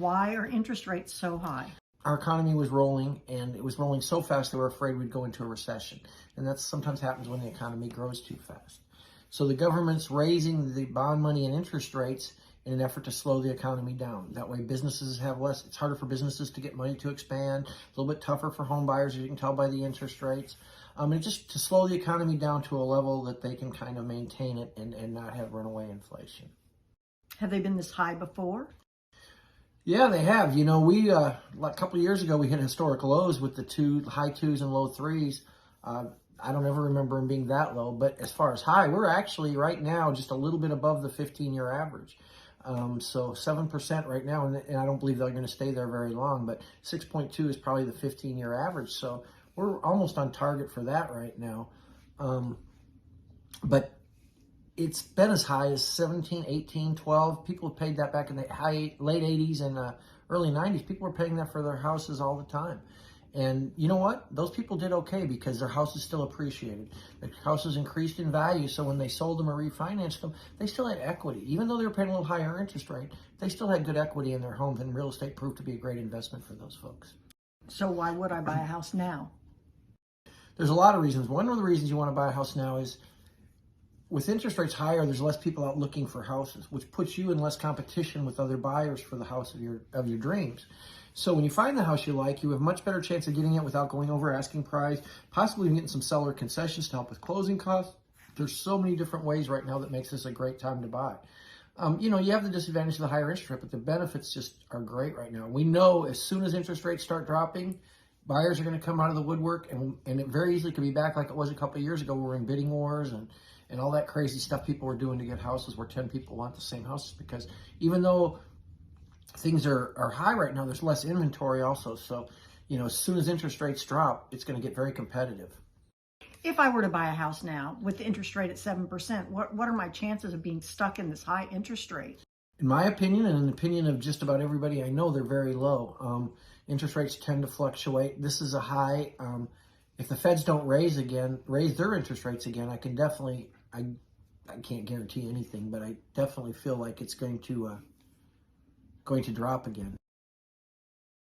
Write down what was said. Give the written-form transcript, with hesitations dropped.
Why are interest rates so high? Our economy was rolling, and it was rolling so fast they were afraid we'd go into a recession. And that sometimes happens when the economy grows too fast. So the government's raising the bond money and interest rates in an effort to slow the economy down. That way businesses have less, it's harder for businesses to get money to expand, a little bit tougher for home buyers, as you can tell by the interest rates. And just to slow the economy down to a level that they can kind of maintain it and not have runaway inflation. Have they been this high before? Yeah, they have. You know, we a couple of years ago we hit historic lows with the high twos and low threes. I don't ever remember them being that low, but as far as high, we're actually right now just a little bit above the 15-year average. So 7% right now, and I don't believe they're going to stay there very long, but 6.2 is probably the 15-year average. So we're almost on target for that right now. But it's been as high as 17, 18, 12. People have paid that back in the late 80s and early 90s. People were paying that for their houses all the time. And you know what? Those people did okay because their houses still appreciated. Their houses increased in value, so when they sold them or refinanced them, they still had equity. Even though they were paying a little higher interest rate, they still had good equity in their homes, and real estate proved to be a great investment for those folks. So why would I buy a house now? There's a lot of reasons. One of the reasons you want to buy a house now is with interest rates higher, there's less people out looking for houses, which puts you in less competition with other buyers for the house of your dreams. So when you find the house you like, you have a much better chance of getting it without going over asking price, possibly even getting some seller concessions to help with closing costs. There's so many different ways right now that makes this a great time to buy. You know, you have the disadvantage of the higher interest rate, but the benefits just are great right now. We know as soon as interest rates start dropping, buyers are going to come out of the woodwork, and it very easily could be back like it was a couple of years ago. We're in bidding wars and all that crazy stuff people were doing to get houses where 10 people want the same houses, because even though things are high right now, there's less inventory also. So, you know, as soon as interest rates drop, it's going to get very competitive. If I were to buy a house now with the interest rate at 7%, what are my chances of being stuck in this high interest rate? In my opinion, and in the opinion of just about everybody I know, they're very low. Interest rates tend to fluctuate. This is a high. If the Feds don't raise their interest rates again, I can definitely, I can't guarantee anything, but I definitely feel like it's going to drop again.